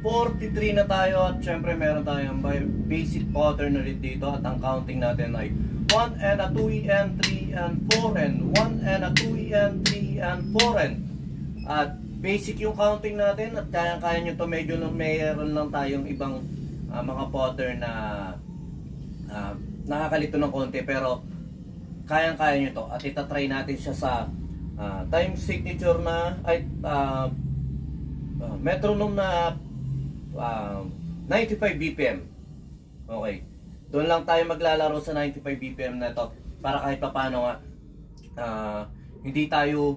43 na tayo at syempre meron tayong basic pattern ulit dito at ang counting natin ay 1 and a 2 and 3 and 4 and 1 and a 2 and 3 and 4 and at basic yung counting natin at kaya nyo to. Medyo mayroon lang tayong ibang mga pattern na nakakalito ng konti pero kaya nyo to at itatry natin siya sa time signature na ay metronome na 95 BPM. Okay, doon lang tayo maglalaro sa 95 BPM na to para kahit paano nga hindi tayo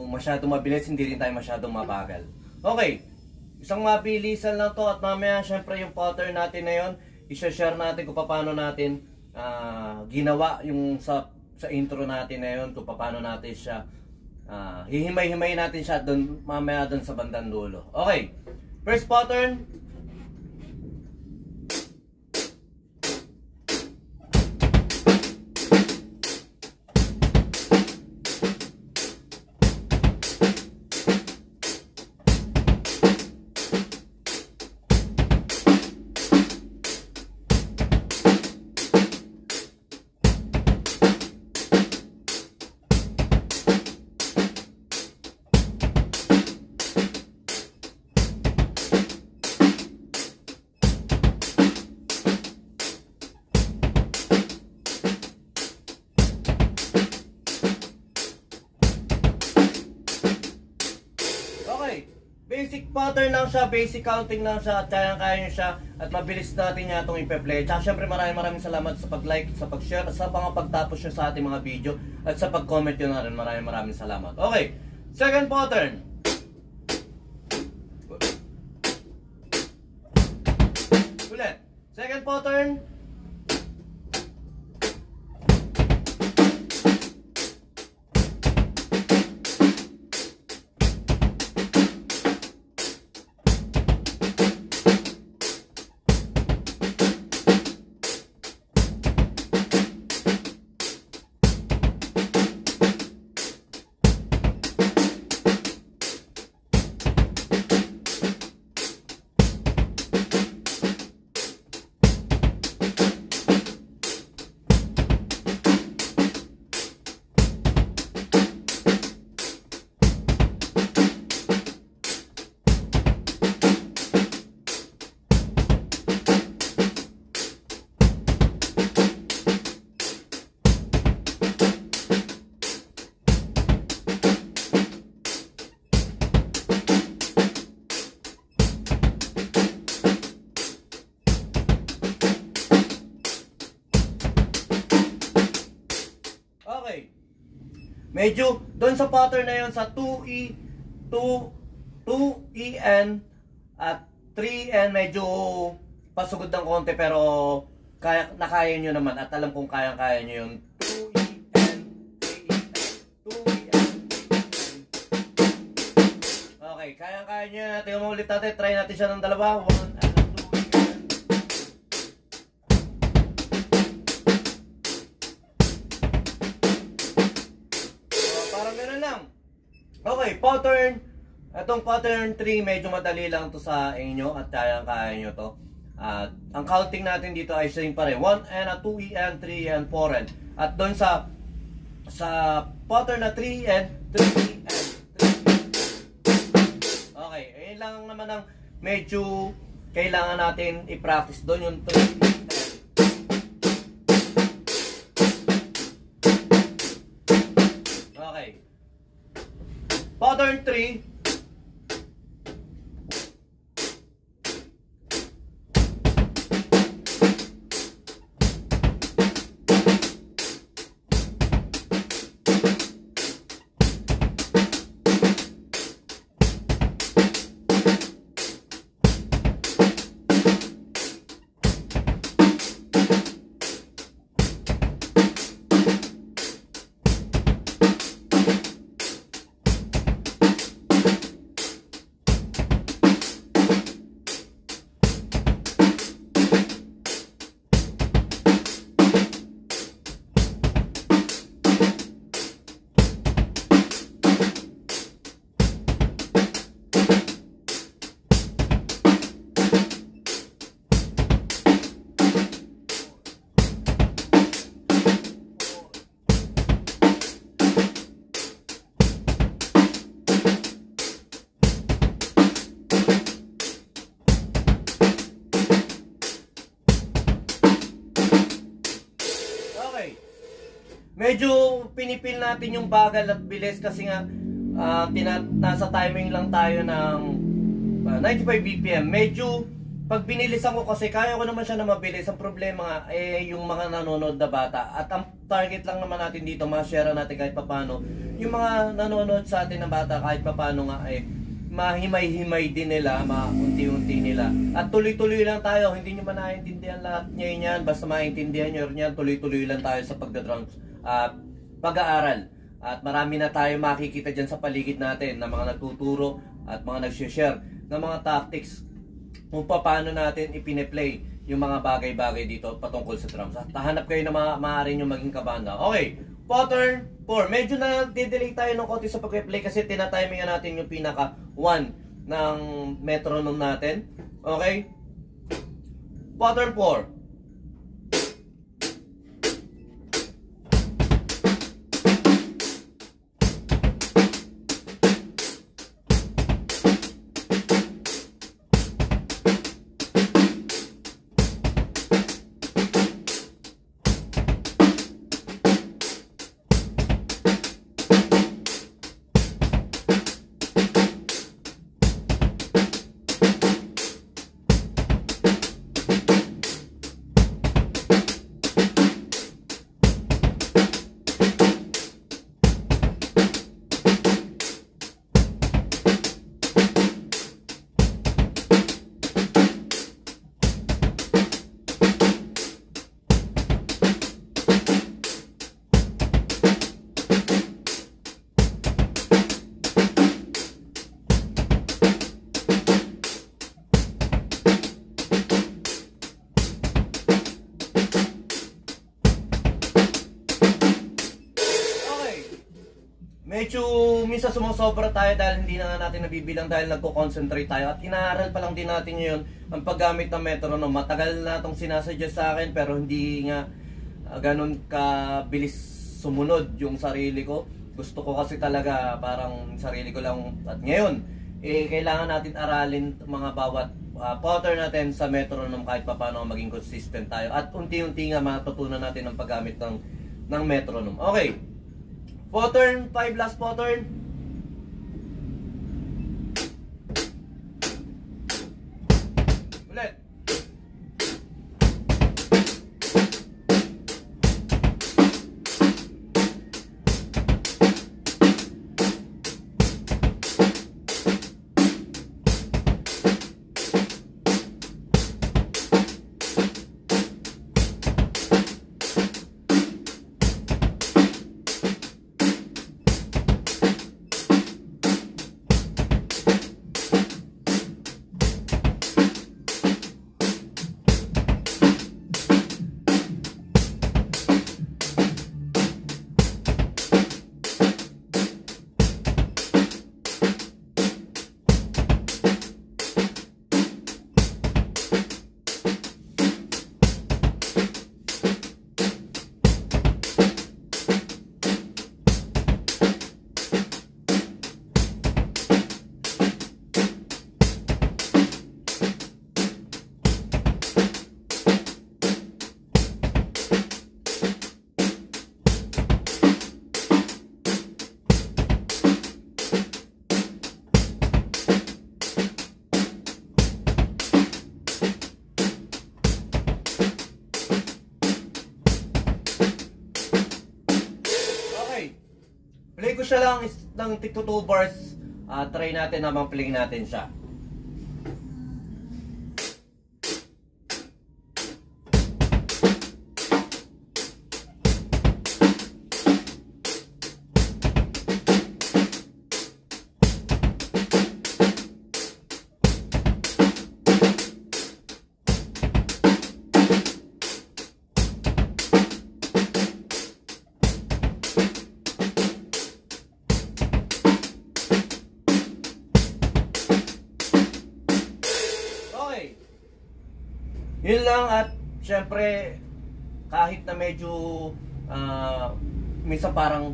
masyadong mabilis, hindi rin tayo masyadong mabagal. Okay, isang mabilisan lang to at mamaya syempre yung pattern natin na yon i-share natin kung paano natin ginawa yung sa intro natin na yon, kung paano natin siya hihimay-himay natin siya doon mamaya doon sa bandang dulo. Okay, first pattern. Basic pattern lang siya, basic counting lang siya at kaya nyo siya at mabilis natin niya itong ipe-play. Tsaka syempre maraming salamat sa pag-like, sa pag-share, sa mga pagtapos nyo sa ating mga video at sa pag-comment nyo na rin. Maraming salamat. Okay, second pattern. Ulit, second pattern. Medyo doon sa pattern na yon sa 2E, 2EN at 3N medyo pasugod ng konti pero nakaya nyo naman at alam kong kaya nyo yung 2EN, 3EN, 2EN, 3EN. Okay, kaya nyo natin. Umulit natin, try natin siya ng dalawa. 1 and 2EN. Okay, pattern. Itong pattern 3 medyo madali lang to sa inyo at kaya nyo to. At ang counting natin dito ay same pa rin. 1 and a 2 and 3 and 4 and. At doon sa pattern na 3 and 3 and 3. Okay, ayun lang naman ang medyo kailangan natin i-practice doon yung 3 and. Okay. Pattern 3. medyo pinipil natin yung bagal at bilis kasi nga nasa timing lang tayo ng 95 BPM. Medyo pag binilisan ko kasi kaya ko naman siya na mabilis. Ang problema nga yung mga nanonood na bata. At ang target lang naman natin dito, ma-share natin kahit papano. Yung mga nanonood sa atin na bata kahit papano nga mahimay-himay din nila, maunti-unti nila. At tuloy-tuloy lang tayo. Hindi nyo man naiintindihan lahat niyan. Basta maintindihan nyo rin yan, tuloy-tuloy lang tayo sa pagdadrums pag-aaral. At marami na tayo makikita dyan sa paligid natin na mga nagtuturo at mga nag-share ng mga tactics kung paano natin ipine-play yung mga bagay-bagay dito patungkol sa drums. At hanap kayo na maaari nyo maging kabanda. Okay, pattern 4. Medyo na didelay tayo ng konti sa pag-play kasi tinatimingan natin yung pinaka 1 ng metronome natin. Okay? Pattern 4. Medyo minsan sumusobra tayo dahil hindi na nga natin nabibilang dahil nagko-concentrate tayo at inaaral pa lang din natin ngayon ang paggamit ng metronome. Matagal na itong sinasuggest sa akin pero hindi nga ganun kabilis sumunod yung sarili ko. Gusto ko kasi talaga parang sarili ko lang at ngayon kailangan natin aralin mga bawat pattern natin sa metronome kahit pa paano maging consistent tayo at unti-unti nga matutunan natin ang paggamit ng metronome. Okay. Pattern 5, last pattern. Ulit. Play ko siya lang ng tig 2 bars. Try natin habang play natin siya. Yun lang at syempre kahit na medyo minsan parang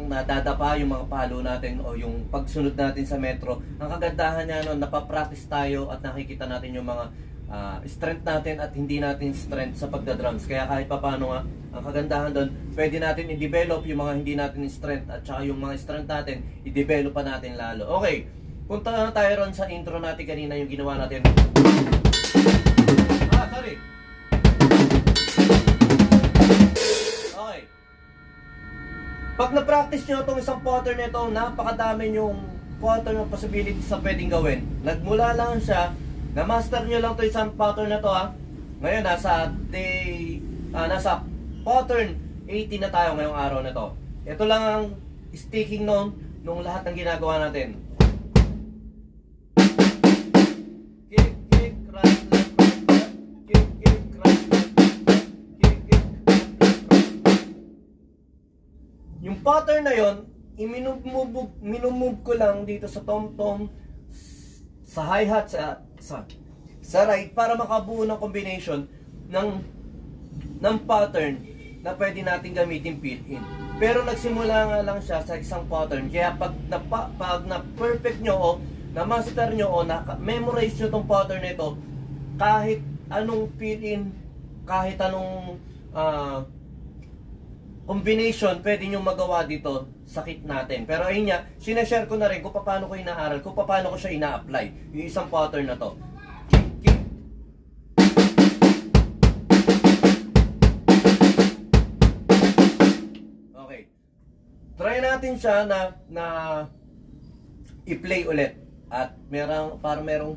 nadadapa yung mga palo natin o yung pagsunod natin sa metro, ang kagandahan niya napapractice tayo at nakikita natin yung mga strength natin at hindi natin strength sa pagdadrums. Kaya kahit papaano nga, ang kagandahan doon, pwede natin i-develop yung mga hindi natin strength at saka yung mga strength natin, i-develop pa natin lalo. Okay, punta na tayo ron sa intro natin kanina, yung ginawa natin. Sorry. Okay. Pag na-practice nyo itong isang pattern nito, napakadami yung pattern ng possibilities na pwedeng gawin. Nagmula lang siya, na-master nyo lang ito isang pattern na to Ngayon, nasa pattern 80 na tayo ngayong araw na to. Ito lang ang sticking nung lahat ng ginagawa natin. Kick, kick, right, left, right, left. Kick, kick, right, left, right. Kick, kick, right, left, right. Yung pattern na yon, minumove ko lang dito sa tom-tom, sa hi-hat, sa right, para makabuo ng combination ng pattern na pwede natin gamitin fill-in. Pero nagsimula nga lang siya sa isang pattern. Kaya pag na-perfect nyo o na-master nyo o na-memorize nyo itong pattern nito, kahit anong fill-in, kahit anong combination, pwede nyo magawa dito sa kit natin. Pero ayun nga, sinashare ko na rin kung paano ko inaaral, kung paano ko siya ina-apply, yung isang pattern na to. Try natin siya na i-play ulit. At parang merong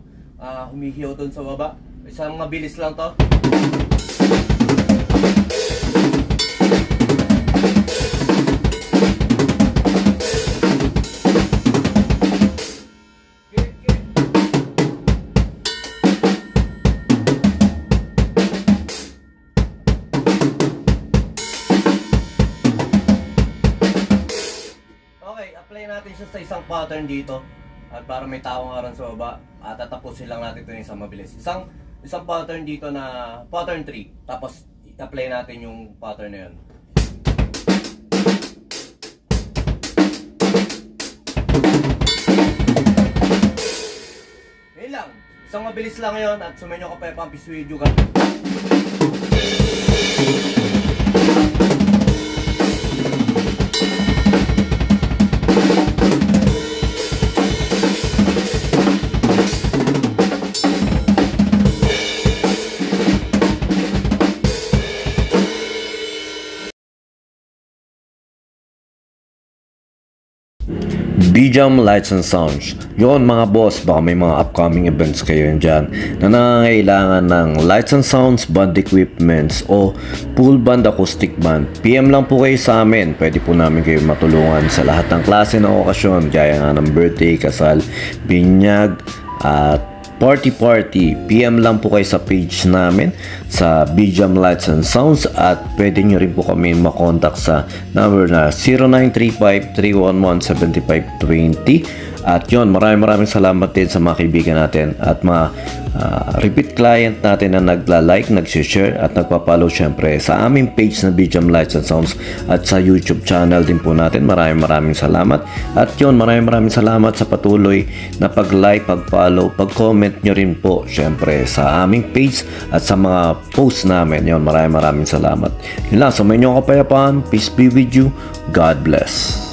humihiyaw doon sa baba. Isang mabilis lang to. Natin siya sa isang pattern dito at para may tao nga rin sa baba at tatapusin lang natin ito yung isang mabilis. Isang pattern dito na pattern 3, tapos i-apply natin yung pattern na yun. Ngayon lang, isang mabilis lang yun at sumayin nyo ka pa yung pampis video ka. BJAM Lights and Sounds. Yon mga boss, baka may mga upcoming events kayo dyan na nangangailangan ng lights and sounds, band equipments o full band acoustic band. PM lang po kayo sa amin. Pwede po namin kayo matulungan sa lahat ng klase ng okasyon, gaya nga ng birthday, kasal, binyag at party. PM lang po kayo sa page namin sa BJAM Lights and Sounds at pwede nyo rin po kami makontak sa number na 0935-311-7520. At yun, maraming salamat din sa mga kaibigan natin at mga repeat client natin na nagla-like, nag-share at nagpa-follow syempre sa aming page na BJAM Lights and Sounds at sa YouTube channel din po natin. Maraming salamat. At yun, maraming salamat sa patuloy na pag-like, pag-follow, pag-comment nyo rin po syempre sa aming page at sa mga posts namin. Yun, maraming salamat. Yun lang, sa may inyong kapayapaan. Peace be with you. God bless.